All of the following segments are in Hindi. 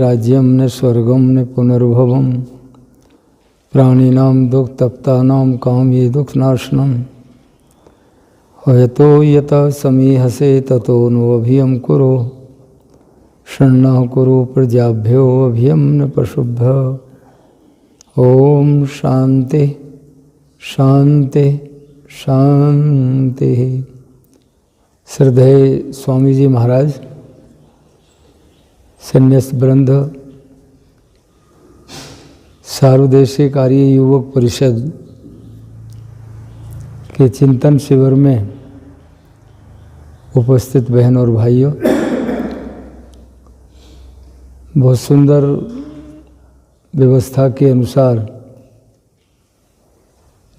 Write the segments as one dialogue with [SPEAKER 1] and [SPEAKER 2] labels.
[SPEAKER 1] राज्यम न स्वर्गम न पुनर्भवम प्राणिनाम दुख तप्तानाम काम ये दुख नाशनम यतो यत समीहसे ततो नो अभियम कुरु शन्ना कुरु प्रजाभ्यो अभियम न पशुभ्य। ओम शांति शांति शांति। श्रद्धेय स्वामी जी महाराज, संन्यास वृंद, सार्वदेशिक आर्य युवक परिषद के चिंतन शिविर में उपस्थित बहन और भाइयों, बहुत सुंदर व्यवस्था के अनुसार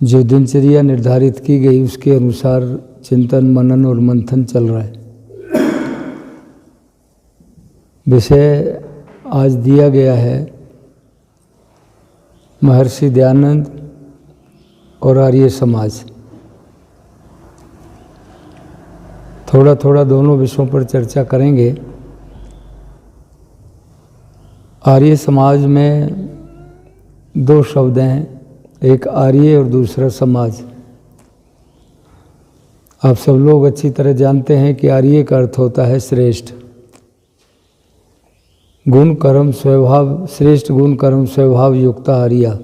[SPEAKER 1] जो दिनचर्या निर्धारित की गई उसके अनुसार चिंतन मनन और मंथन चल रहा है। विषय आज दिया गया है महर्षि दयानंद और आर्य समाज। थोड़ा थोड़ा दोनों विषयों पर चर्चा करेंगे। आर्य समाज में दो शब्द हैं, एक आर्य और दूसरा समाज। आप सब लोग अच्छी तरह जानते हैं कि आर्य का अर्थ होता है श्रेष्ठ। गुण कर्म स्वभाव, श्रेष्ठ गुण कर्म स्वभाव युक्त आर्य,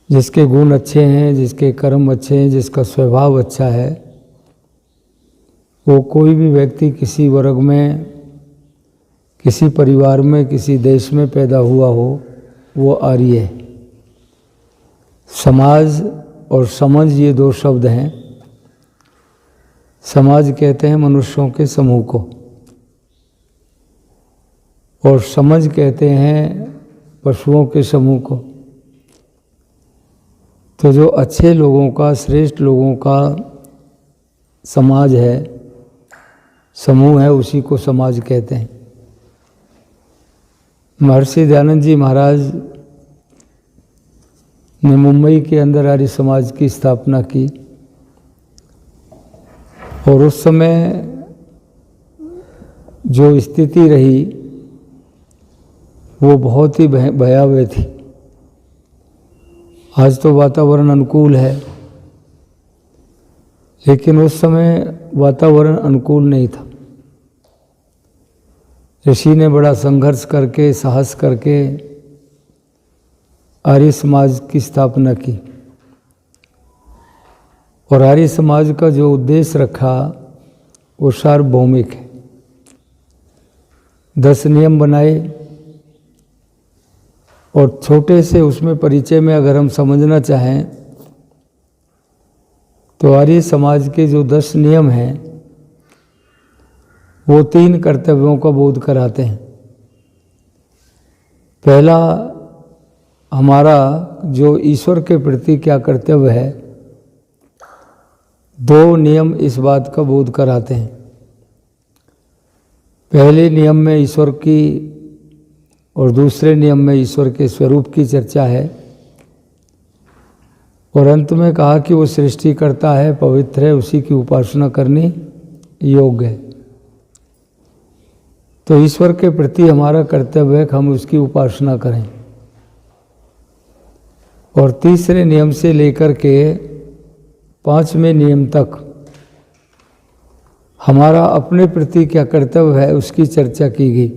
[SPEAKER 1] जिसके गुण अच्छे हैं, जिसके कर्म अच्छे हैं, जिसका स्वभाव अच्छा है, वो कोई भी व्यक्ति किसी वर्ग में, किसी परिवार में, किसी देश में पैदा हुआ हो, वो आर्य है। समाज और समझ ये दो शब्द हैं। समाज कहते हैं मनुष्यों के समूह को, और समझ कहते हैं पशुओं के समूह को। तो जो अच्छे लोगों का, श्रेष्ठ लोगों का समाज है, समूह है, उसी को समाज कहते हैं। महर्षि दयानंद जी महाराज ने मुंबई के अंदर आर्य समाज की स्थापना की, और उस समय जो स्थिति रही वो बहुत ही भयावह थी। आज तो वातावरण अनुकूल है, लेकिन उस समय वातावरण अनुकूल नहीं था। ऋषि ने बड़ा संघर्ष करके, साहस करके आर्य समाज की स्थापना की, और आर्य समाज का जो उद्देश्य रखा वो सार्वभौमिक है। 10 नियम बनाए, और छोटे से उसमें परिचय में अगर हम समझना चाहें तो आर्य समाज के जो 10 नियम हैं वो 3 कर्तव्यों का बोध कराते हैं। पहला, हमारा जो ईश्वर के प्रति क्या कर्तव्य है, 2 नियम इस बात का बोध कराते हैं। पहले नियम में ईश्वर की और दूसरे नियम में ईश्वर के स्वरूप की चर्चा है, और अंत में कहा कि वो सृष्टि करता है, पवित्र है, उसी की उपासना करनी योग्य है। तो ईश्वर के प्रति हमारा कर्तव्य है कि हम उसकी उपासना करें। और तीसरे नियम से लेकर के 5वें नियम तक हमारा अपने प्रति क्या कर्तव्य है उसकी चर्चा की गई।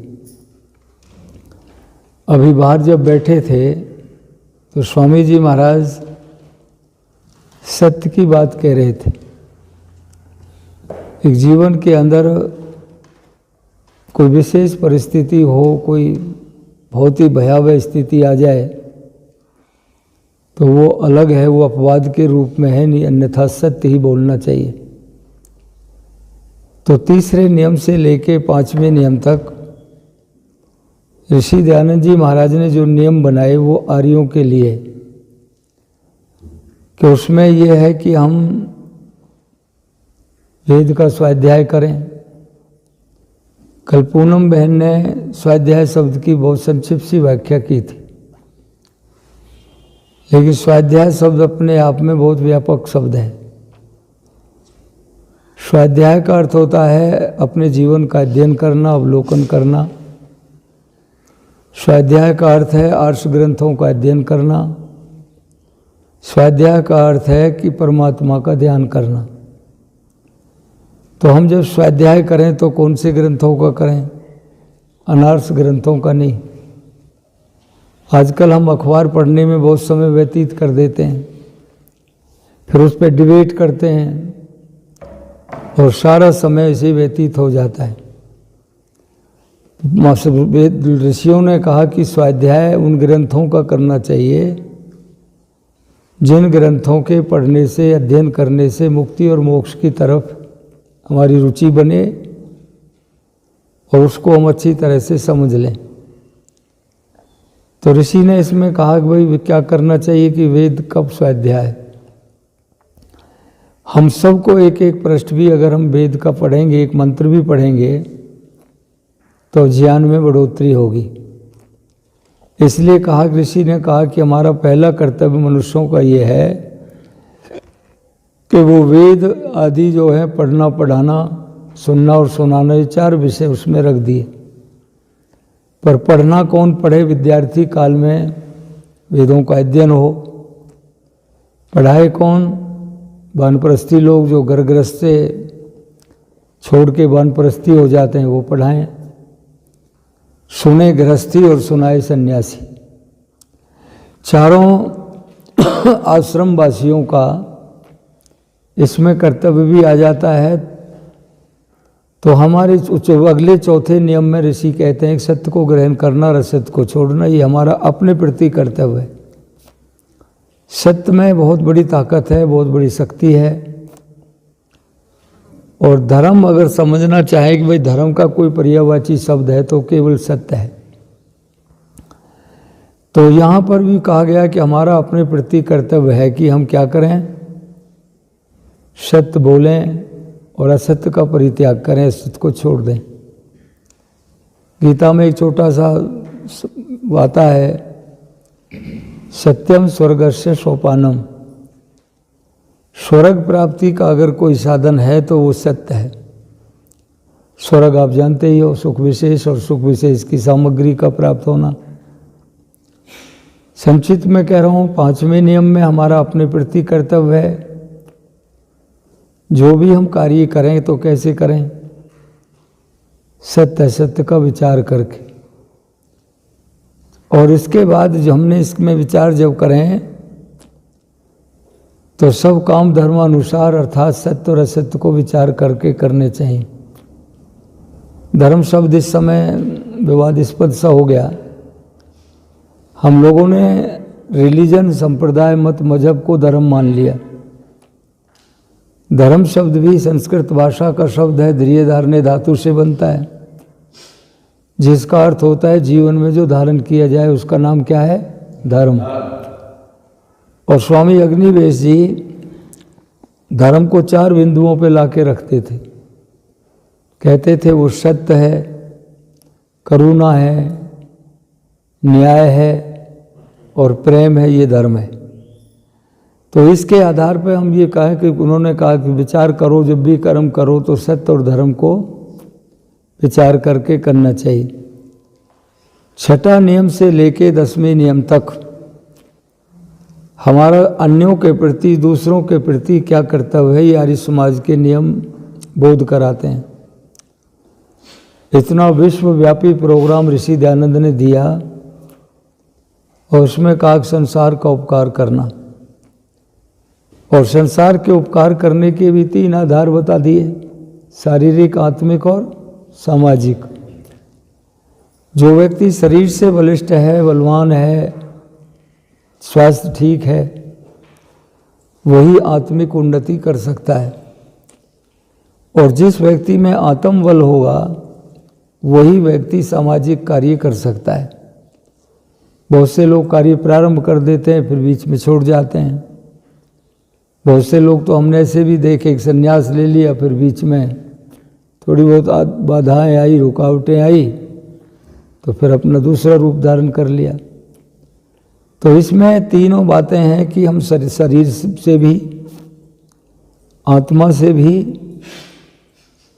[SPEAKER 1] अभी बाहर जब बैठे थे तो स्वामी जी महाराज सत्य की बात कह रहे थे। एक जीवन के अंदर कोई विशेष परिस्थिति हो, कोई बहुत ही भयावह स्थिति आ जाए तो वो अलग है, वो अपवाद के रूप में है नहीं, अन्यथा सत्य ही बोलना चाहिए। तो तीसरे नियम से लेके 5वें नियम तक ऋषि दयानंद जी महाराज ने जो नियम बनाए वो आर्यों के लिए, कि उसमें यह है कि हम वेद का स्वाध्याय करें। कल पूनम बहन ने स्वाध्याय शब्द की बहुत संक्षिप्त सी व्याख्या की थी, लेकिन स्वाध्याय शब्द अपने आप में बहुत व्यापक शब्द है। स्वाध्याय का अर्थ होता है अपने जीवन का अध्ययन करना, अवलोकन करना, स्वाध्याय का अर्थ है आर्ष ग्रंथों का अध्ययन करना। स्वाध्याय का अर्थ है कि परमात्मा का ध्यान करना। तो हम जब स्वाध्याय करें तो कौन से ग्रंथों का करें? अनार्ष ग्रंथों का नहीं। आजकल हम अखबार पढ़ने में बहुत समय व्यतीत कर देते हैं, फिर उस पर डिबेट करते हैं और सारा समय ऐसे व्यतीत हो जाता है। ऋषियों ने कहा कि स्वाध्याय उन ग्रंथों का करना चाहिए जिन ग्रंथों के पढ़ने से, अध्ययन करने से मुक्ति और मोक्ष की तरफ हमारी रुचि बने और उसको हम अच्छी तरह से समझ लें। तो ऋषि ने इसमें कहा कि भाई क्या करना चाहिए कि वेद कब स्वाध्याय। हम सबको एक एक पृष्ठ भी अगर हम वेद का पढ़ेंगे, एक मंत्र भी पढ़ेंगे, तो ज्ञान में बढ़ोतरी होगी। इसलिए कहा, ऋषि ने कहा कि हमारा पहला कर्तव्य मनुष्यों का ये है कि वो वेद आदि जो है पढ़ना, पढ़ाना, सुनना और सुनाना, ये 4 विषय उसमें रख दिए। पर पढ़ना कौन पढ़े? विद्यार्थी काल में वेदों का अध्ययन हो। पढ़ाए कौन? वानप्रस्थी लोग जो गर्भगृहस्थ से छोड़ के वानप्रस्थी हो जाते हैं, वो पढ़ाएं। सुने गृहस्थी और सुनाए सन्यासी। चारों आश्रम वासियों का इसमें कर्तव्य भी आ जाता है। तो हमारे अगले चौथे नियम में ऋषि कहते हैं कि सत्य को ग्रहण करना और असत्य को छोड़ना, ये हमारा अपने प्रति कर्तव्य है। सत्य में बहुत बड़ी ताकत है, बहुत बड़ी शक्ति है। और धर्म अगर समझना चाहे कि भाई धर्म का कोई पर्यायवाची शब्द है तो केवल सत्य है। तो यहाँ पर भी कहा गया कि हमारा अपने प्रति कर्तव्य है कि हम क्या करें? सत्य बोलें और असत्य का परित्याग करें, असत्य को छोड़ दें। गीता में एक छोटा सा आता है, सत्यम स्वर्गस्य सोपानम। स्वर्ग प्राप्ति का अगर कोई साधन है तो वो सत्य है। स्वर्ग आप जानते ही हो, सुख विशेष और सुख विशेष की सामग्री का प्राप्त होना। संक्षिप्त में कह रहा हूँ, 5वें नियम में हमारा अपने प्रति कर्तव्य है। जो भी हम कार्य करें तो कैसे करें? सत्य सत्य का विचार करके। और इसके बाद जो हमने इसमें विचार जब करें तो सब काम धर्मानुसार अर्थात सत्य और असत्य को विचार करके करने चाहिए। धर्म शब्द इस समय विवादास्पद सा हो गया। हम लोगों ने रिलीजन, संप्रदाय, मत, मजहब को धर्म मान लिया। धर्म शब्द भी संस्कृत भाषा का शब्द है, ध्रिय धारणे धातु से बनता है, जिसका अर्थ होता है जीवन में जो धारण किया जाए उसका नाम क्या है? धर्म। और स्वामी अग्निवेश जी धर्म को 4 बिंदुओं पे लाके रखते थे। कहते थे वो सत्य है, करुणा है, न्याय है और प्रेम है, ये धर्म है। तो इसके आधार पर हम ये कहें कि उन्होंने कहा कि विचार करो, जब भी कर्म करो तो सत्य और धर्म को विचार करके करना चाहिए। 6ठा नियम से लेके 10वें नियम तक हमारा अन्यों के प्रति, दूसरों के प्रति क्या कर्तव्य है, ये आर्य समाज के नियम बोध कराते हैं। इतना विश्वव्यापी प्रोग्राम ऋषि दयानंद ने दिया और उसमें कहा संसार का उपकार करना। और संसार के उपकार करने के भी 3 आधार बता दिए, शारीरिक, आत्मिक और सामाजिक। जो व्यक्ति शरीर से बलिष्ठ है, बलवान है, स्वास्थ्य ठीक है, वही आत्मिक उन्नति कर सकता है। और जिस व्यक्ति में आत्मबल होगा वही व्यक्ति सामाजिक कार्य कर सकता है। बहुत से लोग कार्य प्रारंभ कर देते हैं फिर बीच में छोड़ जाते हैं। बहुत से लोग तो हमने ऐसे भी देखे, एक संन्यास ले लिया, फिर बीच में थोड़ी बहुत बाधाएं आई, रुकावटें आई, तो फिर अपना दूसरा रूप धारण कर लिया। तो इसमें तीनों बातें हैं कि हम शरीर से भी, आत्मा से भी,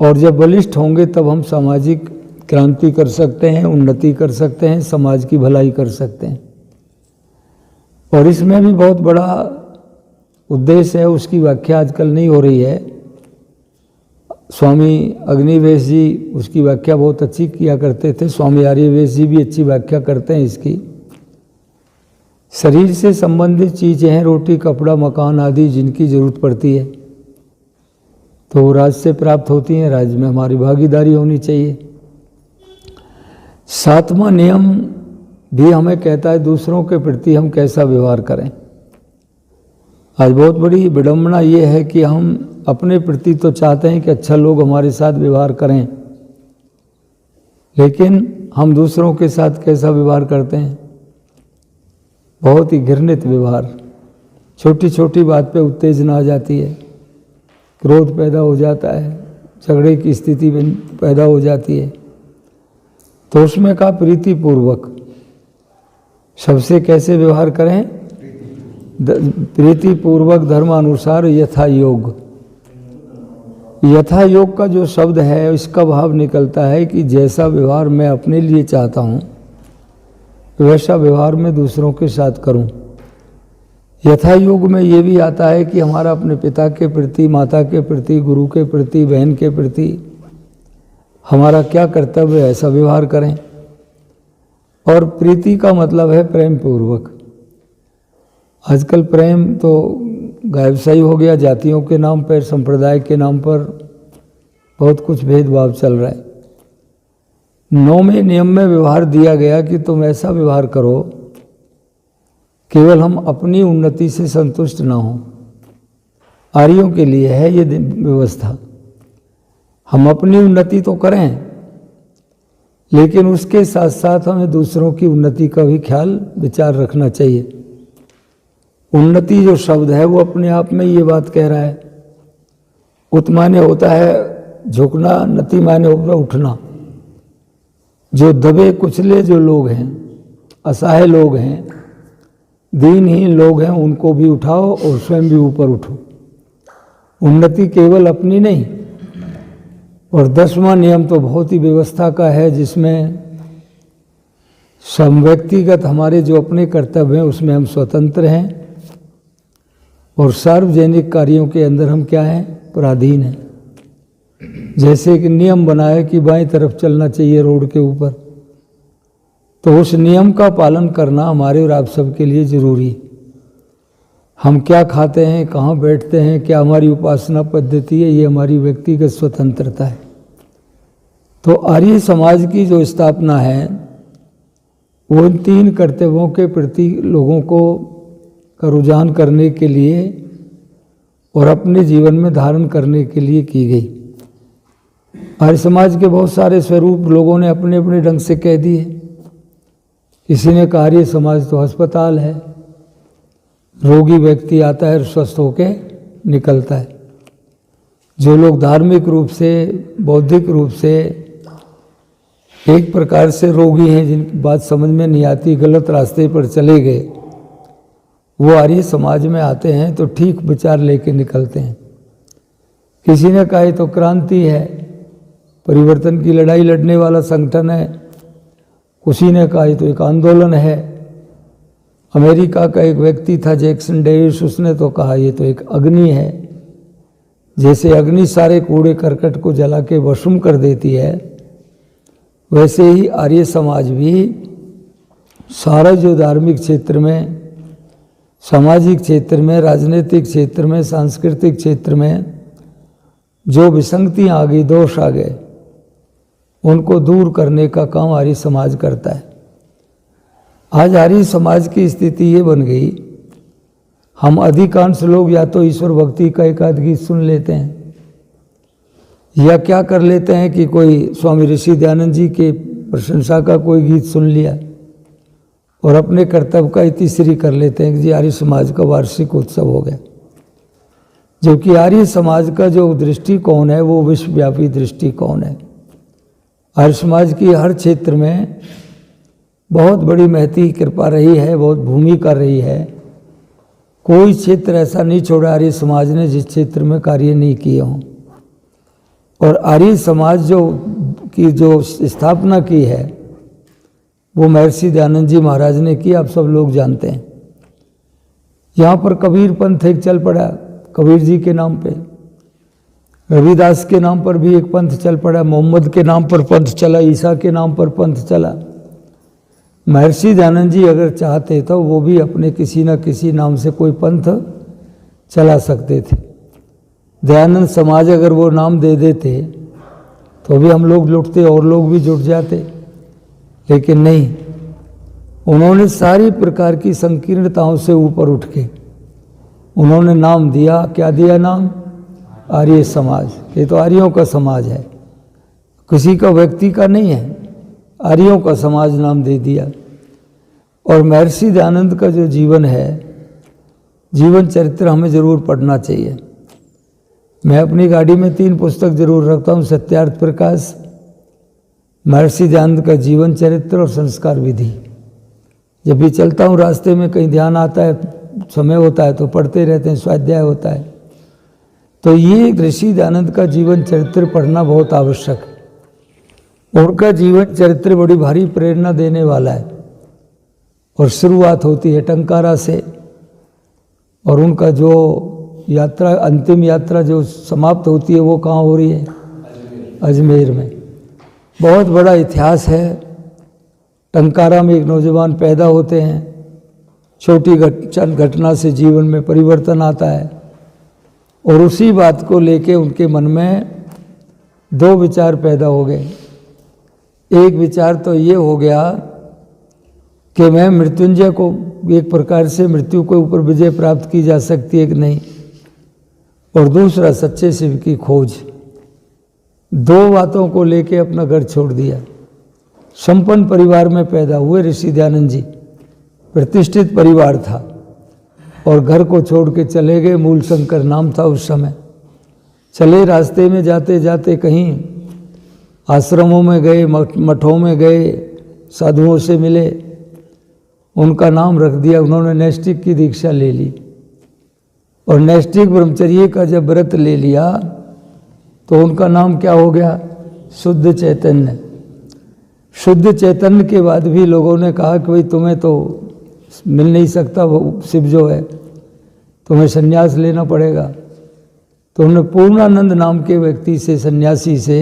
[SPEAKER 1] और जब बलिष्ठ होंगे तब हम सामाजिक क्रांति कर सकते हैं, उन्नति कर सकते हैं, समाज की भलाई कर सकते हैं। और इसमें भी बहुत बड़ा उद्देश्य है, उसकी व्याख्या आजकल नहीं हो रही है। स्वामी अग्निवेश जी उसकी व्याख्या बहुत अच्छी किया करते थे, स्वामी आर्यवेश जी भी अच्छी व्याख्या करते हैं इसकी। शरीर से संबंधित चीज़ें हैं, रोटी कपड़ा मकान आदि जिनकी जरूरत पड़ती है तो वो राज से प्राप्त होती हैं, राज में हमारी भागीदारी होनी चाहिए। सातवां नियम भी हमें कहता है दूसरों के प्रति हम कैसा व्यवहार करें। आज बहुत बड़ी विडंबना ये है कि हम अपने प्रति तो चाहते हैं कि अच्छा लोग हमारे साथ व्यवहार करें, लेकिन हम दूसरों के साथ कैसा व्यवहार करते हैं, बहुत ही घृणित व्यवहार। छोटी छोटी बात पे उत्तेजना आ जाती है, क्रोध पैदा हो जाता है, झगड़े की स्थिति पैदा हो जाती है। तो उसमें कहा प्रीतिपूर्वक सबसे कैसे व्यवहार करें, प्रीतिपूर्वक धर्मानुसार यथा योग। यथा योग का जो शब्द है इसका भाव निकलता है कि जैसा व्यवहार मैं अपने लिए चाहता हूँ वैसा व्यवहार मैं दूसरों के साथ करूँ। यथा योग में ये भी आता है कि हमारा अपने पिता के प्रति, माता के प्रति, गुरु के प्रति, बहन के प्रति हमारा क्या कर्तव्य है ऐसा व्यवहार करें। और प्रीति का मतलब है प्रेम पूर्वक। आजकल प्रेम तो गायबसाई हो गया, जातियों के नाम पर, संप्रदाय के नाम पर बहुत कुछ भेदभाव चल रहा है। 9वें नियम में व्यवहार दिया गया कि तुम ऐसा व्यवहार करो केवल हम अपनी उन्नति से संतुष्ट ना हो। आर्यों के लिए है ये व्यवस्था। हम अपनी उन्नति तो करें लेकिन उसके साथ साथ हमें दूसरों की उन्नति का भी ख्याल विचार रखना चाहिए। उन्नति जो शब्द है वो अपने आप में ये बात कह रहा है। उत माने होता है झुकना, नति माने होता उठना। जो दबे कुचले जो लोग हैं, असहाय लोग हैं, दीनहीन लोग हैं, उनको भी उठाओ और स्वयं भी ऊपर उठो। उन्नति केवल अपनी नहीं। और 10वां नियम तो बहुत ही व्यवस्था का है, जिसमें सब व्यक्तिगत हमारे जो अपने कर्तव्य हैं उसमें हम स्वतंत्र हैं और सार्वजनिक कार्यों के अंदर हम क्या हैं, पराधीन हैं। जैसे कि नियम बनाया कि बाईं तरफ चलना चाहिए रोड के ऊपर, तो उस नियम का पालन करना हमारे और आप सबके लिए जरूरी है। हम क्या खाते हैं, कहाँ बैठते हैं, क्या हमारी उपासना पद्धति है, ये हमारी व्यक्तिगत स्वतंत्रता है। तो आर्य समाज की जो स्थापना है वो इन 3 कर्तव्यों के प्रति लोगों को का रुझान करने के लिए और अपने जीवन में धारण करने के लिए की गई। आर्य समाज के बहुत सारे स्वरूप लोगों ने अपने अपने ढंग से कह दिए। किसी ने कहा आर्य समाज तो अस्पताल है, रोगी व्यक्ति आता है स्वस्थ होके निकलता है। जो लोग धार्मिक रूप से, बौद्धिक रूप से एक प्रकार से रोगी हैं, जिनकी बात समझ में नहीं आती, गलत रास्ते पर चले गए, वो आर्य समाज में आते हैं तो ठीक विचार लेके निकलते हैं। किसी ने कहा तो क्रांति है, परिवर्तन की लड़ाई लड़ने वाला संगठन है। किसी ने कहा तो एक आंदोलन है। अमेरिका का एक व्यक्ति था जैक्सन डेविस, उसने तो कहा ये तो एक अग्नि है। जैसे अग्नि सारे कूड़े करकट को जला के भस्म कर देती है, वैसे ही आर्य समाज भी सारा जो धार्मिक क्षेत्र में, सामाजिक क्षेत्र में, राजनीतिक क्षेत्र में, सांस्कृतिक क्षेत्र में जो विसंगतियाँ आ गई, दोष आ गए, उनको दूर करने का काम आर्य समाज करता है। आज आर्य समाज की स्थिति ये बन गई, हम अधिकांश लोग या तो ईश्वर भक्ति का एक आध गीत सुन लेते हैं, या क्या कर लेते हैं कि कोई स्वामी ऋषि दयानंद जी के प्रशंसा का कोई गीत सुन लिया और अपने कर्तव्य का इतिश्री कर लेते हैं कि जी आर्य समाज का वार्षिक उत्सव हो गया। जबकि आर्य समाज का जो दृष्टिकोण है वो विश्वव्यापी दृष्टिकोण है। आर्य समाज की हर क्षेत्र में बहुत बड़ी महती कृपा रही है, बहुत भूमिका रही है। कोई क्षेत्र ऐसा नहीं छोड़ा आर्य समाज ने जिस क्षेत्र में कार्य नहीं किए हों। और आर्य समाज जो की जो स्थापना की है वो महर्षि दयानंद जी महाराज ने की, आप सब लोग जानते हैं। यहाँ पर कबीर पंथ एक चल पड़ा, कबीर जी के नाम पे। रविदास के नाम पर भी एक पंथ चल पड़ा, मोहम्मद के नाम पर पंथ चला, ईसा के नाम पर पंथ चला। महर्षि दयानंद जी अगर चाहते तो वो भी अपने किसी न किसी नाम से कोई पंथ चला सकते थे। दयानंद समाज अगर वो नाम दे देते तो भी हम लोग लुटते और लोग भी जुट जाते, लेकिन नहीं, उन्होंने सारी प्रकार की संकीर्णताओं से ऊपर उठ के उन्होंने नाम दिया। क्या दिया नाम? आर्य समाज। ये तो आर्यों का समाज है, किसी का व्यक्ति का नहीं है, आर्यों का समाज नाम दे दिया। और महर्षि दयानंद का जो जीवन है, जीवन चरित्र हमें जरूर पढ़ना चाहिए। मैं अपनी गाड़ी में 3 पुस्तक जरूर रखता हूँ, सत्यार्थ प्रकाश, महर्षि दयानंद का जीवन चरित्र और संस्कार विधि। जब भी चलता हूँ रास्ते में कहीं ध्यान आता है, समय होता है तो पढ़ते रहते हैं, स्वाध्याय होता है। तो ये ऋषि दयानंद का जीवन चरित्र पढ़ना बहुत आवश्यक है। उनका जीवन चरित्र बड़ी भारी प्रेरणा देने वाला है। और शुरुआत होती है टंकारा से, और उनका जो यात्रा, अंतिम यात्रा जो समाप्त होती है वो कहाँ हो रही है? अजमेर में। बहुत बड़ा इतिहास है। टंकारा में एक नौजवान पैदा होते हैं, छोटी घटना से जीवन में परिवर्तन आता है, और उसी बात को लेके उनके मन में 2 विचार पैदा हो गए। एक विचार तो ये हो गया कि मैं मृत्युंजय को, एक प्रकार से मृत्यु के ऊपर विजय प्राप्त की जा सकती है कि नहीं, और दूसरा सच्चे शिव की खोज। 2 बातों को लेके अपना घर छोड़ दिया। संपन्न परिवार में पैदा हुए ऋषि दयानंद जी, प्रतिष्ठित परिवार था, और घर को छोड़ के चले गए। मूल शंकर नाम था उस समय। चले रास्ते में जाते जाते कहीं आश्रमों में गए, मठों में गए, साधुओं से मिले, उनका नाम रख दिया। उन्होंने नैष्ठिक की दीक्षा ले ली, और नैष्ठिक ब्रह्मचर्य का जब व्रत ले लिया तो उनका नाम क्या हो गया? शुद्ध चैतन्य। शुद्ध चैतन्य के बाद भी लोगों ने कहा कि भाई तुम्हें तो मिल नहीं सकता वो शिव जो है, तुम्हें संन्यास लेना पड़ेगा। तो उन्होंने पूर्णानंद नाम के व्यक्ति से, सन्यासी से,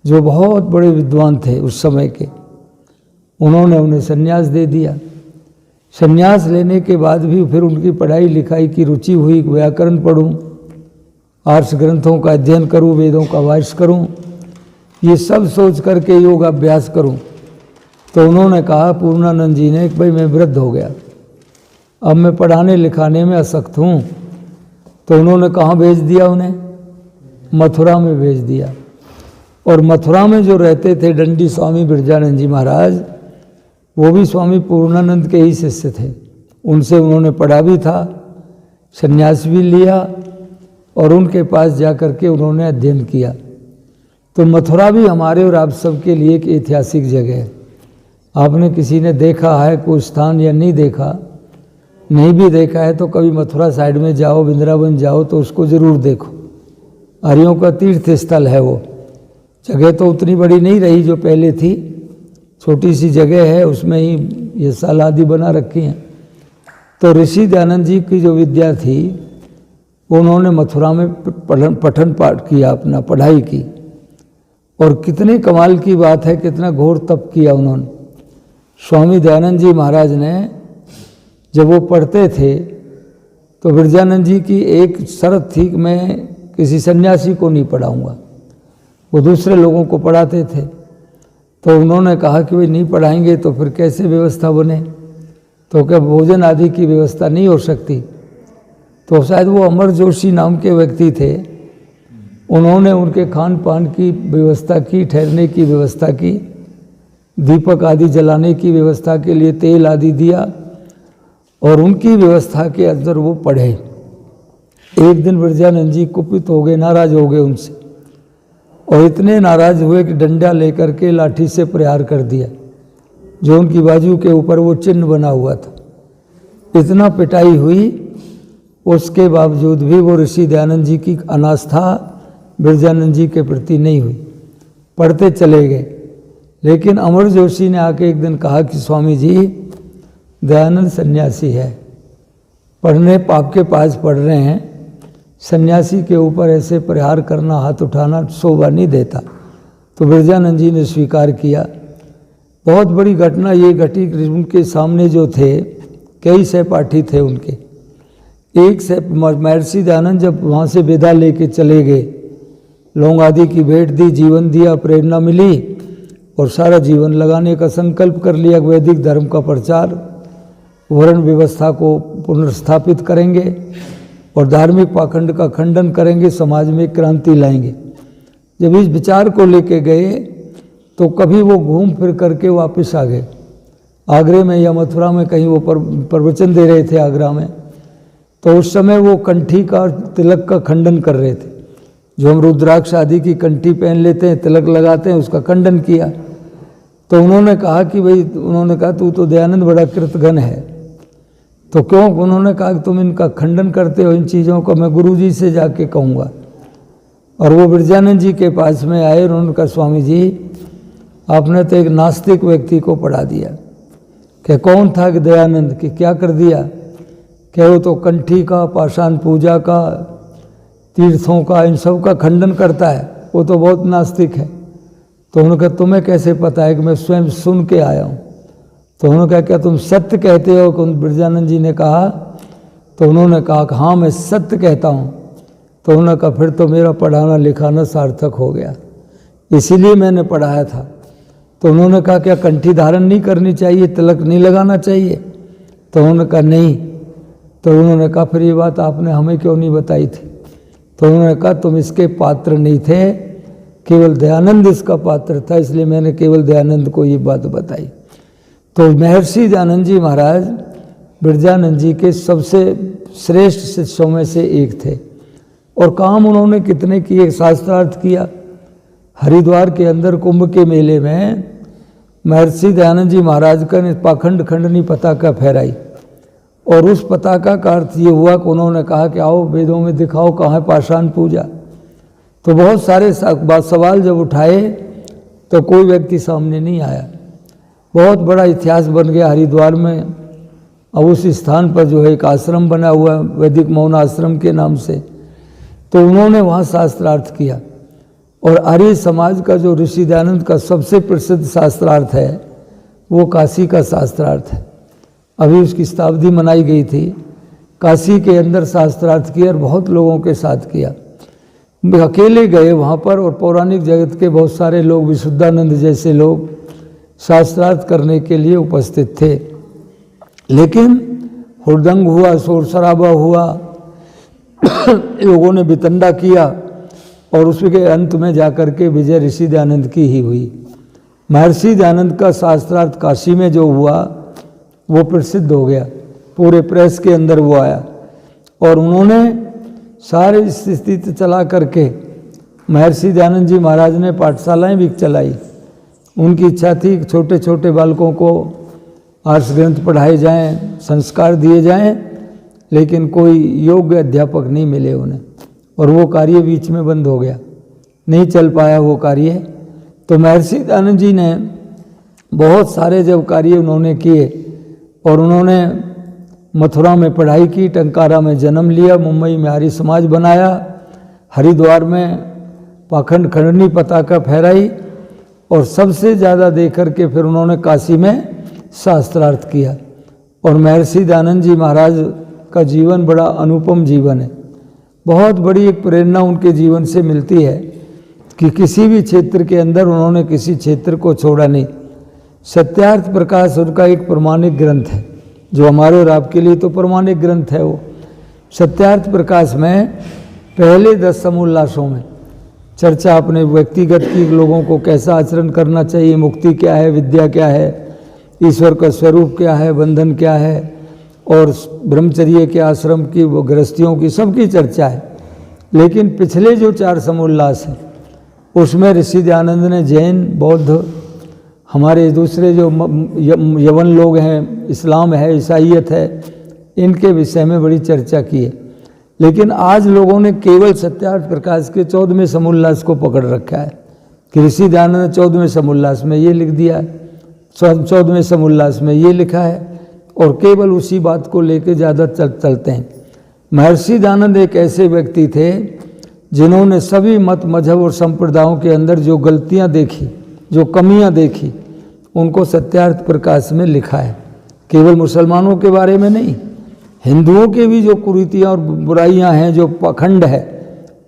[SPEAKER 1] जो बहुत बड़े विद्वान थे उस समय के, उन्होंने उन्हें संन्यास दे दिया। संन्यास लेने के बाद भी फिर उनकी पढ़ाई लिखाई की रुचि हुई। व्याकरण पढ़ूं, आर्ष ग्रंथों का अध्ययन करूं, वेदों का वार्ष करूं, ये सब सोच करके योग अभ्यास करूं। तो उन्होंने कहा, पूर्णानंद जी ने, कि भाई मैं वृद्ध हो गया, अब मैं पढ़ाने लिखाने में असक्त हूँ। तो उन्होंने कहाँ भेज दिया? उन्हें मथुरा में भेज दिया। और मथुरा में जो रहते थे दंडी स्वामी बिरजानंद जी महाराज, वो भी स्वामी पूर्णानंद के ही शिष्य थे। उनसे उन्होंने पढ़ा भी था, संन्यास भी लिया, और उनके पास जा कर के उन्होंने अध्ययन किया। तो मथुरा भी हमारे और आप सबके लिए एक ऐतिहासिक जगह है। आपने किसी ने देखा है कोई स्थान या नहीं देखा? नहीं भी देखा है तो कभी मथुरा साइड में जाओ, वृंदावन जाओ तो उसको ज़रूर देखो। आर्यों का तीर्थ स्थल है वो। जगह तो उतनी बड़ी नहीं रही जो पहले थी, छोटी सी जगह है, उसमें ही ये साल आदि बना रखी हैं। तो ऋषि दयानंद जी की जो विद्या थी, उन्होंने मथुरा में पठन पाठ किया, अपना पढ़ाई की। और कितने कमाल की बात है, कितना घोर तप किया उन्होंने। स्वामी दयानंद जी महाराज ने जब वो पढ़ते थे तो बिरजानंद जी की एक शर्त थी कि मैं किसी सन्यासी को नहीं पढ़ाऊंगा, वो दूसरे लोगों को पढ़ाते थे। तो उन्होंने कहा कि भाई नहीं पढ़ाएंगे तो फिर कैसे व्यवस्था बने? तो क्या भोजन आदि की व्यवस्था नहीं हो सकती? तो शायद वो अमर जोशी नाम के व्यक्ति थे, उन्होंने उनके खान पान की व्यवस्था की, ठहरने की व्यवस्था की, दीपक आदि जलाने की व्यवस्था के लिए तेल आदि दिया, और उनकी व्यवस्था के अंदर वो पढ़े। एक दिन बिरजानंद जी कुपित हो गए, नाराज हो गए उनसे, और इतने नाराज हुए कि डंडा लेकर के लाठी से प्रहार कर दिया, जो उनकी बाजू के ऊपर वो चिन्ह बना हुआ था। इतना पिटाई हुई, उसके बावजूद भी वो ऋषि दयानंद जी की अनास्था बिरजानंद जी के प्रति नहीं हुई। पढ़ते चले गए। लेकिन अमर जोशी ने आके एक दिन कहा कि स्वामी जी, दयानंद सन्यासी है, पढ़ने आपके पास पढ़ रहे हैं, सन्यासी के ऊपर ऐसे प्रहार करना, हाथ उठाना शोभा नहीं देता। तो बिरजानंद जी ने स्वीकार किया। बहुत बड़ी घटना ये घटी, उनके सामने जो थे कई सहपाठी थे उनके। एक से महर्षि दयानंद जब वहाँ से विदा लेके चले गए, लोग आदि की भेंट दी, जीवन दिया, प्रेरणा मिली और सारा जीवन लगाने का संकल्प कर लिया। वैदिक धर्म का प्रचार, वर्ण व्यवस्था को पुनर्स्थापित करेंगे और धार्मिक पाखंड का खंडन करेंगे, समाज में क्रांति लाएंगे। जब इस विचार को लेके गए तो कभी वो घूम फिर करके वापस आ गए। आगरे में या मथुरा में कहीं वो प्रवचन दे रहे थे आगरा में, तो उस समय वो कंठी का और तिलक का खंडन कर रहे थे। जो हम रुद्राक्ष आदि की कंठी पहन लेते हैं, तिलक लगाते हैं, उसका खंडन किया। तो उन्होंने कहा कि भाई, उन्होंने कहा तू तो दयानंद बड़ा कृतघ्न है, तो क्यों? उन्होंने कहा कि तुम इनका खंडन करते हो, इन चीज़ों को मैं गुरुजी से जाके कहूँगा। और वो बिरजानंद जी के पास में आए और उन्होंने कहा, स्वामी जी आपने तो एक नास्तिक व्यक्ति को पढ़ा दिया। क्या कौन था कि दयानंद, कि क्या कर दिया? क्या वो तो कंठी का, पाषाण पूजा का, तीर्थों का, इन सब का खंडन करता है, वो तो बहुत नास्तिक है। तो उन्होंने कहा तुम्हें कैसे पता है? कि मैं स्वयं सुन के आया हूँ। तो उन्होंने कहा क्या तुम सत्य कहते हो? बिरजानंद जी ने कहा, तो उन्होंने कहा कि हाँ मैं सत्य कहता हूँ। तो उन्होंने कहा फिर तो मेरा पढ़ाना लिखाना सार्थक हो गया, इसीलिए मैंने पढ़ाया था। तो उन्होंने कहा क्या कंठी धारण नहीं करनी चाहिए, तिलक नहीं लगाना चाहिए? तो उन्होंने कहा नहीं। तो उन्होंने कहा फिर ये बात आपने हमें क्यों नहीं बताई थी? तो उन्होंने कहा तुम इसके पात्र नहीं थे, केवल दयानंद इसका पात्र था, इसलिए मैंने केवल दयानंद को ये बात बताई। तो महर्षि दयानंद जी महाराज बिरजानंद जी के सबसे श्रेष्ठ शिष्यों में से एक थे। और काम उन्होंने कितने किए, शास्त्रार्थ किया। हरिद्वार के अंदर कुंभ के मेले में महर्षि दयानंद जी महाराज का ने पाखंड खंडनी पताका फहराई, और उस पताका का अर्थ ये हुआ कि उन्होंने कहा कि आओ वेदों में दिखाओ कहाँ है पाषाण पूजा। तो बहुत सारे सवाल जब उठाए तो कोई व्यक्ति सामने नहीं आया। बहुत बड़ा इतिहास बन गया हरिद्वार में। अब उस स्थान पर जो है एक आश्रम बना हुआ है वैदिक मौन आश्रम के नाम से, तो उन्होंने वहाँ शास्त्रार्थ किया। और आर्य समाज का जो ऋषि दयानंद का सबसे प्रसिद्ध शास्त्रार्थ है वो काशी का शास्त्रार्थ है। अभी उसकी शताब्दी मनाई गई थी, काशी के अंदर शास्त्रार्थ किया और बहुत लोगों के साथ किया। अकेले गए वहाँ पर, और पौराणिक जगत के बहुत सारे लोग, विशुद्धानंद जैसे लोग शास्त्रार्थ करने के लिए उपस्थित थे। लेकिन हुड़दंग हुआ, शोर शराबा हुआ, लोगों ने वितंडा किया, और उसके अंत में जाकर के विजय ऋषि दयानंद की ही हुई। महर्षि दयानंद का शास्त्रार्थ काशी में जो हुआ वो प्रसिद्ध हो गया, पूरे प्रेस के अंदर वो आया। और उन्होंने सारे स्थिति चला करके महर्षि दयानंद जी महाराज ने पाठशालाएं भी चलाई। उनकी इच्छा थी कि छोटे छोटे बालकों को आर्ष ग्रंथ पढ़ाए जाएं, संस्कार दिए जाएं, लेकिन कोई योग्य अध्यापक नहीं मिले उन्हें, और वो कार्य बीच में बंद हो गया, नहीं चल पाया वो कार्य। तो महर्षि दयानंद जी ने बहुत सारे जब कार्य उन्होंने किए, और उन्होंने मथुरा में पढ़ाई की, टंकारा में जन्म लिया, मुंबई में आर्य समाज बनाया, हरिद्वार में पाखंड खंडनी पताका फहराई, और सबसे ज़्यादा देख करके फिर उन्होंने काशी में शास्त्रार्थ किया। और महर्षि दयानंद जी महाराज का जीवन बड़ा अनुपम जीवन है। बहुत बड़ी एक प्रेरणा उनके जीवन से मिलती है कि किसी भी क्षेत्र के अंदर उन्होंने किसी क्षेत्र को छोड़ा नहीं। सत्यार्थ प्रकाश उनका एक प्रमाणिक ग्रंथ है, जो हमारे और आपके लिए तो प्रमाणिक ग्रंथ है। वो सत्यार्थ प्रकाश में पहले 10 समोल्लासों में चर्चा अपने व्यक्तिगत की, लोगों को कैसा आचरण करना चाहिए, मुक्ति क्या है, विद्या क्या है, ईश्वर का स्वरूप क्या है, बंधन क्या है, और ब्रह्मचर्य के आश्रम की, वो गृहस्थियों की, सबकी चर्चा है। लेकिन पिछले जो 4 समोल्लास हैं उसमें ऋषि दयानंद ने जैन, बौद्ध, हमारे दूसरे जो यवन लोग हैं, इस्लाम है, ईसाईयत है, इनके विषय में बड़ी चर्चा की है। लेकिन आज लोगों ने केवल सत्यार्थ प्रकाश के 14वें समोल्लास को पकड़ रखा है, कि ऋषि दयानंद ने 14वें समोल्लास में ये लिख दिया, 14वें समोल्लास में ये लिखा है, और केवल उसी बात को लेके ज़्यादा चलते हैं। महर्षि दयानंद एक ऐसे व्यक्ति थे जिन्होंने सभी मत मजहब और संप्रदायों के अंदर जो गलतियां देखी, जो कमियां देखी, उनको सत्यार्थ प्रकाश में लिखा है। केवल मुसलमानों के बारे में नहीं, हिंदुओं के भी जो कुरीतियाँ और बुराइयां हैं, जो पखंड है,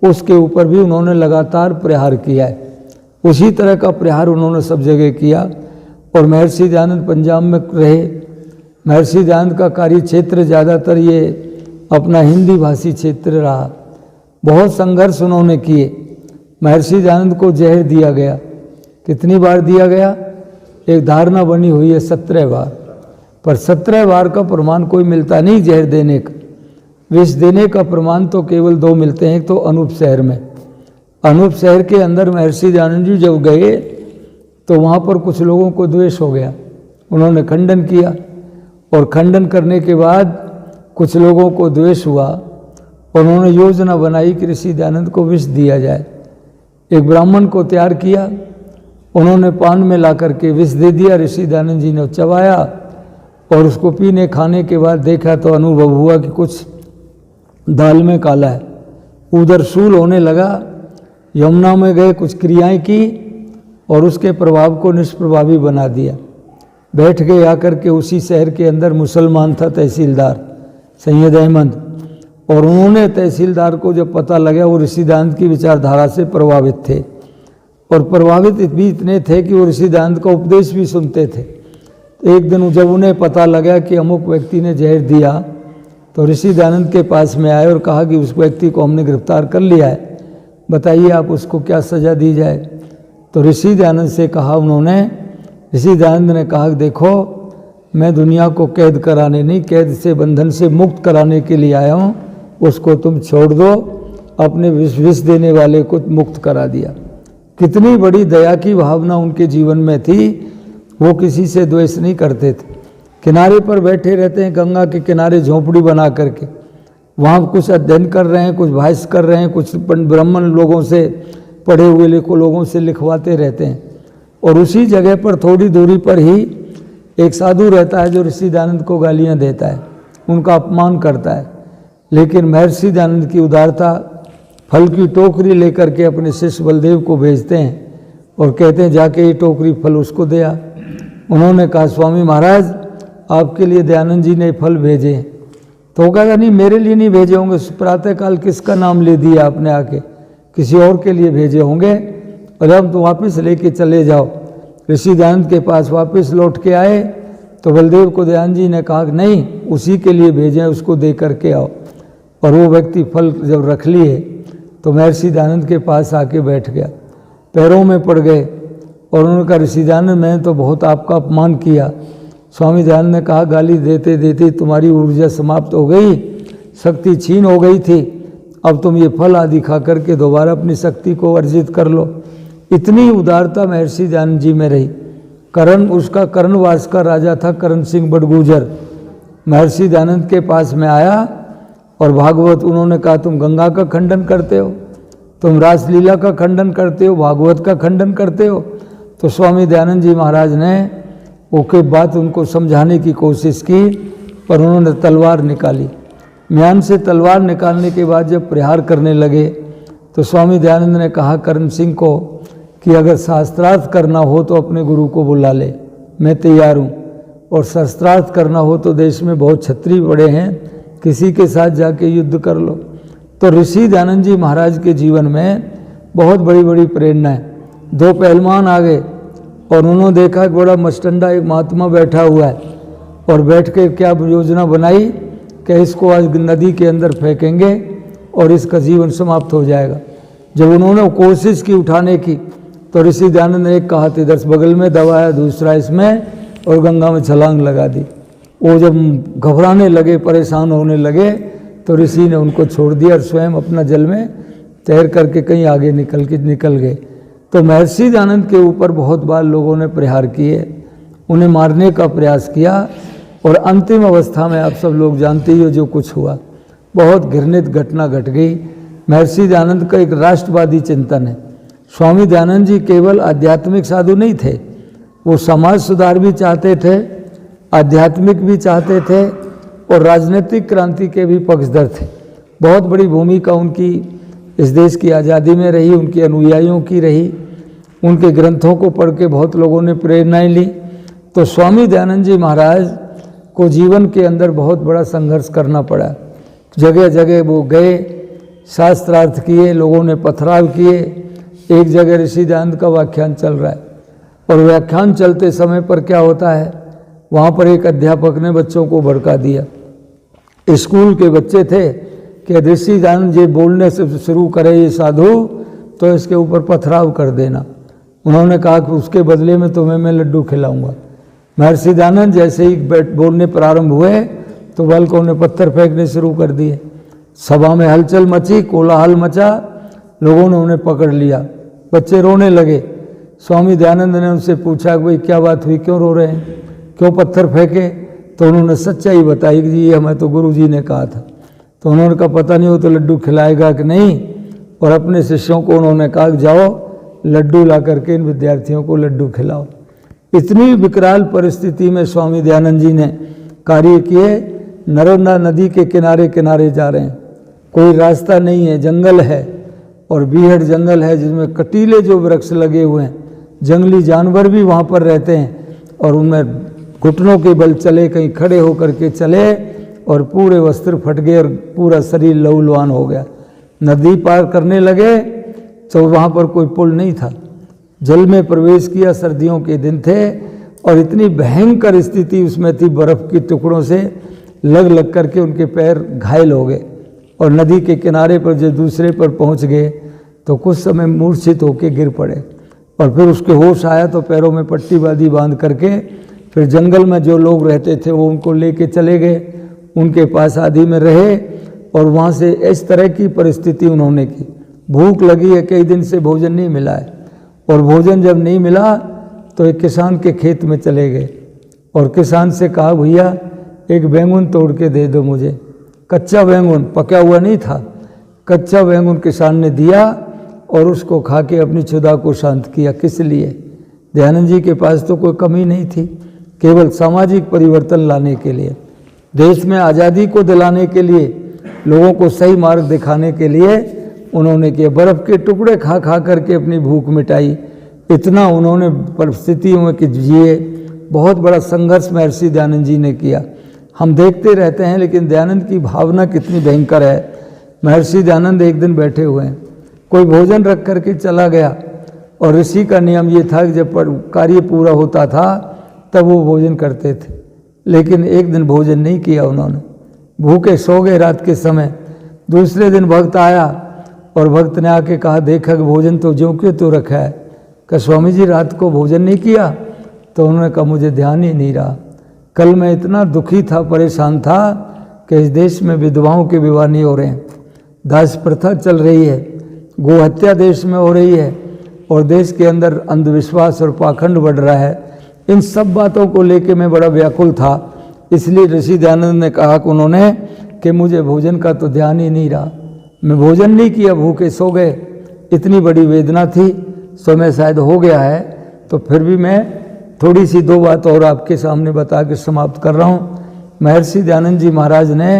[SPEAKER 1] उसके ऊपर भी उन्होंने लगातार प्रहार किया है। उसी तरह का प्रहार उन्होंने सब जगह किया। और महर्षि दयानंद पंजाब में रहे। महर्षि दयानंद का कार्य क्षेत्र ज़्यादातर ये अपना हिंदी भाषी क्षेत्र रहा। बहुत संघर्ष उन्होंने किए। महर्षि दयानंद को जहर दिया गया। कितनी बार दिया गया? एक धारणा बनी हुई है 17 बार, पर 17 बार का प्रमाण कोई मिलता नहीं जहर देने का। विष देने का प्रमाण तो केवल 2 मिलते हैं। तो अनूप शहर में, अनूप शहर के अंदर महर्षि दयानंद जी जब गए तो वहाँ पर कुछ लोगों को द्वेष हो गया। उन्होंने खंडन किया, और खंडन करने के बाद कुछ लोगों को द्वेष हुआ। उन्होंने योजना बनाई कि ऋषि दयानंद को विष दिया जाए। एक ब्राह्मण को तैयार किया, उन्होंने पान में ला करके विष दे दिया। ऋषि दयानंद जी ने चबाया, और उसको पीने खाने के बाद देखा तो अनुभव हुआ कि कुछ दाल में काला है। उधर शूल होने लगा। यमुना में गए, कुछ क्रियाएं की, और उसके प्रभाव को निष्प्रभावी बना दिया। बैठ गए आकर के उसी शहर के अंदर मुसलमान था तहसीलदार सैयद अहमद, और उन्होंने तहसीलदार को जब पता लगा, वो ऋषि दयानंद की विचारधारा से प्रभावित थे, और प्रभावित भी इतने थे कि वो ऋषि दयानंद का उपदेश भी सुनते थे। एक दिन जब उन्हें पता लगा कि अमुक व्यक्ति ने जहर दिया, तो ऋषि दयानंद के पास में आए और कहा कि उस व्यक्ति को हमने गिरफ्तार कर लिया है, बताइए आप उसको क्या सज़ा दी जाए। तो ऋषि दयानंद से कहा उन्होंने, ऋषि दयानंद ने कहा देखो, मैं दुनिया को कैद कराने नहीं, कैद से बंधन से मुक्त कराने के लिए आया हूँ, उसको तुम छोड़ दो। अपने विष देने वाले को मुक्त करा दिया। कितनी बड़ी दया की भावना उनके जीवन में थी। वो किसी से द्वेष नहीं करते थे। किनारे पर बैठे रहते हैं, गंगा के किनारे झोंपड़ी बना करके, वहाँ कुछ अध्ययन कर रहे हैं, कुछ भाष्य कर रहे हैं, कुछ ब्राह्मण लोगों से, पढ़े हुए लोगों से लिखवाते रहते हैं। और उसी जगह पर थोड़ी दूरी पर ही एक साधु रहता है जो ऋषि दयानंद को गालियाँ देता है, उनका अपमान करता है। लेकिन महर्षि दयानंद की उदारता, फल की टोकरी लेकर के अपने शिष्य बलदेव को भेजते हैं और कहते हैं जाके ये टोकरी फल उसको दे आ। उन्होंने कहा स्वामी महाराज आपके लिए दयानंद जी ने फल भेजे। तो वो कहता नहीं मेरे लिए नहीं भेजे होंगे, प्रातःकाल किसका नाम ले दिया आपने आके, किसी और के लिए भेजे होंगे, और अब तो वापस लेके चले जाओ। ऋषि दयानंद के पास वापस लौट के आए तो बलदेव को दयानंद जी ने कहा नहीं उसी के लिए भेजें, उसको दे करके आओ। और वो व्यक्ति फल जब रख लिए तो महर्षि दयानंद के पास आके बैठ गया, पैरों में पड़ गए और उन्होंने कहा ऋषि दयानंद मैंने तो बहुत आपका अपमान किया। स्वामी दयानंद ने कहा गाली देते देते तुम्हारी ऊर्जा समाप्त हो गई, शक्ति छीन हो गई थी, अब तुम ये फल आदि खा करके दोबारा अपनी शक्ति को अर्जित कर लो। इतनी उदारता महर्षि दयानंद जी में रही। करण उसका कर्णवास का राजा था करण सिंह बड़गुजर, महर्षि दयानंद के पास में आया और भागवत उन्होंने कहा तुम गंगा का खंडन करते हो, तुम रासलीला का खंडन करते हो, भागवत का खंडन करते हो। तो स्वामी दयानंद जी महाराज ने ओके बात उनको समझाने की कोशिश की, पर उन्होंने तलवार निकाली। म्यान से तलवार निकालने के बाद जब प्रहार करने लगे तो स्वामी दयानंद ने कहा करण सिंह को कि अगर शास्त्रार्थ करना हो तो अपने गुरु को बुला ले, मैं तैयार हूँ, और शस्त्रार्थ करना हो तो देश में बहुत क्षत्रिय बड़े हैं, किसी के साथ जाके युद्ध कर लो। तो ऋषि दयानंद जी महाराज के जीवन में बहुत बड़ी बड़ी प्रेरणा है। दो पहलवान आ गए और उन्होंने देखा कि बड़ा मस्टंडा एक महात्मा बैठा हुआ है, और बैठ के क्या योजना बनाई कि इसको आज नदी के अंदर फेंकेंगे और इसका जीवन समाप्त हो जाएगा। जब उन्होंने कोशिश की उठाने की तो ऋषि दयानंद ने एक का हाथ इधर बगल में दबाया, दूसरा इसमें, और गंगा में छलांग लगा दी। वो जब घबराने लगे, परेशान होने लगे, तो ऋषि ने उनको छोड़ दिया और स्वयं अपना जल में तैर करके कहीं आगे निकल गए। तो महर्षि दयानंद के ऊपर बहुत बार लोगों ने प्रहार किए, उन्हें मारने का प्रयास किया, और अंतिम अवस्था में आप सब लोग जानते ही हो जो कुछ हुआ। बहुत घृणित घटना घट गई। महर्षि दयानंद का एक राष्ट्रवादी चिंतन है, स्वामी दयानंद जी केवल आध्यात्मिक साधु नहीं थे, वो समाज सुधार भी चाहते थे, आध्यात्मिक भी चाहते थे और राजनीतिक क्रांति के भी पक्षधर थे। बहुत बड़ी भूमिका उनकी इस देश की आज़ादी में रही, उनके अनुयायियों की रही। उनके ग्रंथों को पढ़ के बहुत लोगों ने प्रेरणाएं ली। तो स्वामी दयानंद जी महाराज को जीवन के अंदर बहुत बड़ा संघर्ष करना पड़ा। जगह जगह वो गए, शास्त्रार्थ किए, लोगों ने पथराव किए। एक जगह ऋषि दयानंद का व्याख्यान चल रहा है और व्याख्यान चलते समय पर क्या होता है, वहाँ पर एक अध्यापक ने बच्चों को भड़का दिया। स्कूल के बच्चे थे कि ऋषि दयानंद जी बोलने से शुरू करे ये साधु तो इसके ऊपर पथराव कर देना। उन्होंने कहा कि उसके बदले में तुम्हें मैं लड्डू खिलाऊंगा। महर्षि दयानंद जैसे ही बोलने प्रारंभ हुए तो बालकों ने पत्थर फेंकने शुरू कर दिए। सभा में हलचल मची, कोलाहल मचा, लोगों ने उन्हें पकड़ लिया, बच्चे रोने लगे। स्वामी दयानंद ने उनसे पूछा कि भाई क्या बात हुई, क्यों रो रहे हैं, क्यों पत्थर फेंके? तो उन्होंने सच्चाई बताई कि जी ये हमें तो गुरु जी ने कहा था। तो उन्होंने कहा पता नहीं वो तो लड्डू खिलाएगा कि नहीं, और अपने शिष्यों को उन्होंने कहा जाओ लड्डू ला करके इन विद्यार्थियों को लड्डू खिलाओ। इतनी विकराल परिस्थिति में स्वामी दयानंद जी ने कार्य किए। नर्मदा नदी के किनारे किनारे जा रहे हैं, कोई रास्ता नहीं है, जंगल है और बीहड़ जंगल है जिसमें कटीले जो वृक्ष लगे हुए हैं, जंगली जानवर भी वहाँ पर रहते हैं और उनमें घुटनों के बल चले, कहीं खड़े होकर के चले और पूरे वस्त्र फट गए और पूरा शरीर लहूलुहान हो गया। नदी पार करने लगे तो वहाँ पर कोई पुल नहीं था, जल में प्रवेश किया। सर्दियों के दिन थे और इतनी भयंकर स्थिति उसमें थी, बर्फ के टुकड़ों से लग लग करके उनके पैर घायल हो गए। और नदी के किनारे पर जब दूसरे पर पहुँच गए तो कुछ समय मूर्छित होकर गिर पड़े और फिर उसके होश आया तो पैरों में पट्टी बांधी बांध करके फिर जंगल में जो लोग रहते थे वो उनको लेके चले गए, उनके पास आदि में रहे और वहाँ से इस तरह की परिस्थिति उन्होंने की। भूख लगी है, कई दिन से भोजन नहीं मिला है और भोजन जब नहीं मिला तो एक किसान के खेत में चले गए और किसान से कहा भैया एक बैंगन तोड़ के दे दो मुझे। कच्चा बैंगन, पका हुआ नहीं था, कच्चा बैंगन किसान ने दिया और उसको खा के अपनी क्षुधा को शांत किया। किस लिए? दयानंद जी के पास तो कोई कमी नहीं थी, केवल सामाजिक परिवर्तन लाने के लिए, देश में आज़ादी को दिलाने के लिए, लोगों को सही मार्ग दिखाने के लिए उन्होंने किया। बर्फ़ के टुकड़े खा खा करके अपनी भूख मिटाई। इतना उन्होंने परिस्थितियों में कि जिए। बहुत बड़ा संघर्ष महर्षि दयानंद जी ने किया। हम देखते रहते हैं लेकिन दयानंद की भावना कितनी भयंकर है। महर्षि दयानंद एक दिन बैठे हुए हैं, कोई भोजन रख करके चला गया और ऋषि का नियम ये था कि जब कार्य पूरा होता था तब वो भोजन करते थे, लेकिन एक दिन भोजन नहीं किया उन्होंने, भूखे सो गए रात के समय। दूसरे दिन भक्त आया और भक्त ने आके कहा देखा कि भोजन तो ज्यों क्यों तो रखा है। कहा स्वामी जी रात को भोजन नहीं किया? तो उन्होंने कहा मुझे ध्यान ही नहीं रहा, कल मैं इतना दुखी था, परेशान था कि इस देश में विधवाओं के विवाह नहीं हो रहे हैं, दास प्रथा चल रही है, गो हत्या देश में हो रही है और देश के अंदर अंधविश्वास और पाखंड बढ़ रहा है। इन सब बातों को लेके मैं बड़ा व्याकुल था। इसलिए ऋषि दयानंद ने कहा कि उन्होंने कि मुझे भोजन का तो ध्यान ही नहीं रहा, मैं भोजन नहीं किया, भूखे सो गए। इतनी बड़ी वेदना थी, समय शायद हो गया है, तो फिर भी मैं थोड़ी सी दो बात और आपके सामने बता के समाप्त कर रहा हूँ। महर्षि दयानंद जी महाराज ने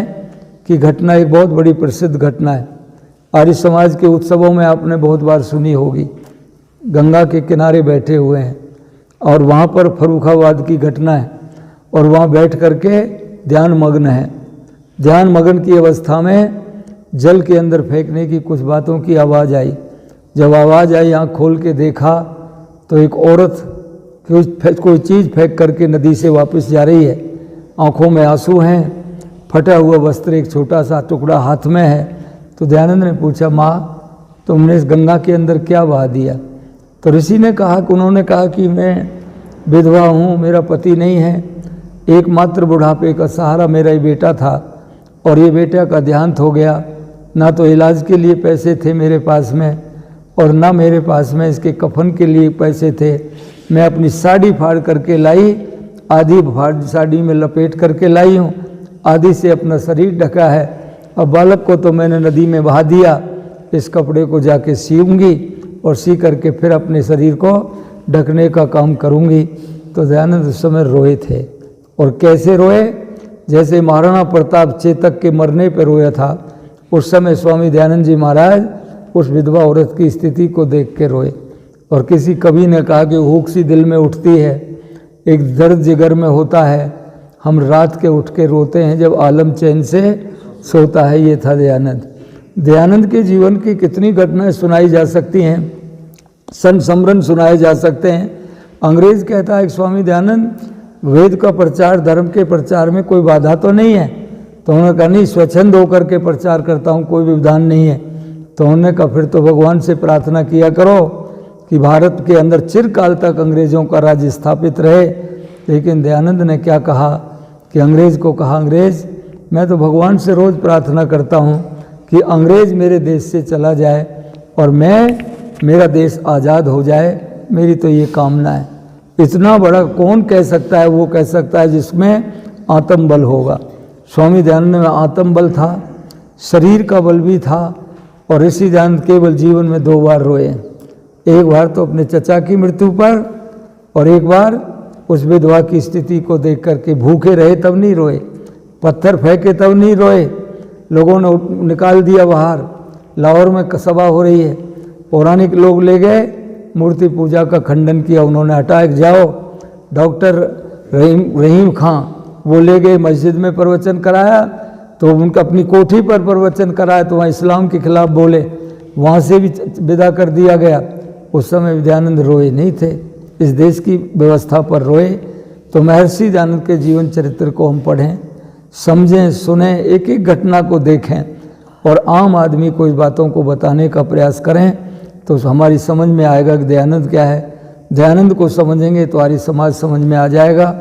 [SPEAKER 1] की घटना एक बहुत बड़ी प्रसिद्ध घटना है, आर्य समाज के उत्सवों में आपने बहुत बार सुनी होगी। गंगा के किनारे बैठे हुए हैं और वहाँ पर फर्रुखाबाद की घटना है और वहाँ बैठ करके ध्यान मग्न है। ध्यान मग्न की अवस्था में जल के अंदर फेंकने की कुछ बातों की आवाज़ आई। जब आवाज़ आई आँख खोल के देखा तो एक औरत कोई चीज़ फेंक करके नदी से वापस जा रही है, आँखों में आंसू हैं, फटा हुआ वस्त्र एक छोटा सा टुकड़ा हाथ में है। तो दयानंद ने पूछा माँ तुमने इस गंगा के अंदर क्या बहा दिया? तो ऋषि ने कहा कि उन्होंने कहा कि मैं विधवा हूँ, मेरा पति नहीं है, एकमात्र बुढ़ापे का सहारा मेरा ही बेटा था और ये बेटा का देहांत हो गया। ना तो इलाज के लिए पैसे थे मेरे पास में और ना मेरे पास में इसके कफन के लिए पैसे थे। मैं अपनी साड़ी फाड़ करके लाई, आधी फाड़ साड़ी में लपेट करके लाई हूँ, आधी से अपना शरीर ढका है। अब बालक को तो मैंने नदी में बहा दिया, इस कपड़े को जाके सीऊंगी, और सी करके फिर अपने शरीर को ढकने का काम करूँगी। तो दयानंद उस समय रोए थे। और कैसे रोए? जैसे महाराणा प्रताप चेतक के मरने पर रोया था, उस समय स्वामी दयानंद जी महाराज उस विधवा औरत की स्थिति को देख के रोए। और किसी कवि ने कहा कि हुक सी दिल में उठती है, एक दर्द जिगर में होता है, हम रात के उठ के रोते हैं जब आलम चैन से सोता है। ये था दयानंद। दयानंद के जीवन की कितनी घटनाएं सुनाई जा सकती हैं, संस्मरण सुनाए जा सकते हैं। अंग्रेज कहता है कि स्वामी दयानंद, वेद का प्रचार, धर्म के प्रचार में कोई बाधा तो नहीं है? तो उन्होंने कहा नहीं, स्वच्छंद होकर के प्रचार करता हूँ, कोई विधान नहीं है। तो उन्होंने कहा फिर तो भगवान से प्रार्थना किया करो कि भारत के अंदर चिरकाल तक अंग्रेजों का राज्य स्थापित रहे। लेकिन दयानंद ने क्या कहा कि अंग्रेज को कहा, अंग्रेज मैं तो भगवान से रोज़ प्रार्थना करता हूँ कि अंग्रेज मेरे देश से चला जाए और मेरा देश आज़ाद हो जाए, मेरी तो ये कामना है। इतना बड़ा कौन कह सकता है? वो कह सकता है जिसमें आत्मबल होगा। स्वामी दयानंद में आत्मबल था, शरीर का बल भी था। और ऋषि दयानंद केवल जीवन में 2 बार रोए। एक बार तो अपने चचा की मृत्यु पर, और एक बार उस विधवा की स्थिति को देख करके। भूखे रहे तब नहीं रोए, पत्थर फेंके तब नहीं रोए, लोगों ने निकाल दिया बाहर। लाहौर में सभा हो रही है, पौराणिक लोग ले गए, मूर्ति पूजा का खंडन किया, उन्होंने हटाया कि जाओ। डॉक्टर रहीम खां वो ले गए, मस्जिद में प्रवचन कराया, तो उनका अपनी कोठी पर प्रवचन कराया, तो वहाँ इस्लाम के खिलाफ बोले, वहाँ से भी विदा कर दिया गया। उस समय दयानंद रोए नहीं थे, इस देश की व्यवस्था पर रोए। तो महर्षि दयानंद के जीवन चरित्र को हम पढ़ें, समझें, सुने, एक एक घटना को देखें और आम आदमी को इस बातों को बताने का प्रयास करें, तो हमारी समझ में आएगा कि दयानंद क्या है। दयानंद को समझेंगे तो आर्य समाज समझ में आ जाएगा।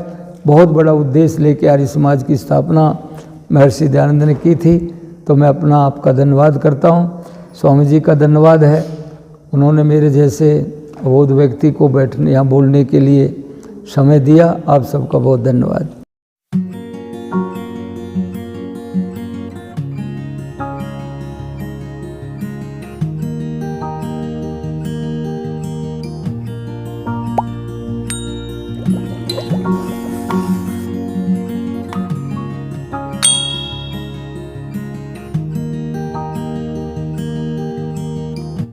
[SPEAKER 1] बहुत बड़ा उद्देश्य लेके आर्य समाज की स्थापना महर्षि दयानंद ने की थी। तो मैं अपना आपका धन्यवाद करता हूँ, स्वामी जी का धन्यवाद है, उन्होंने मेरे जैसे अबोध व्यक्ति को बैठने यहाँ बोलने के लिए समय दिया। आप सबका बहुत धन्यवाद।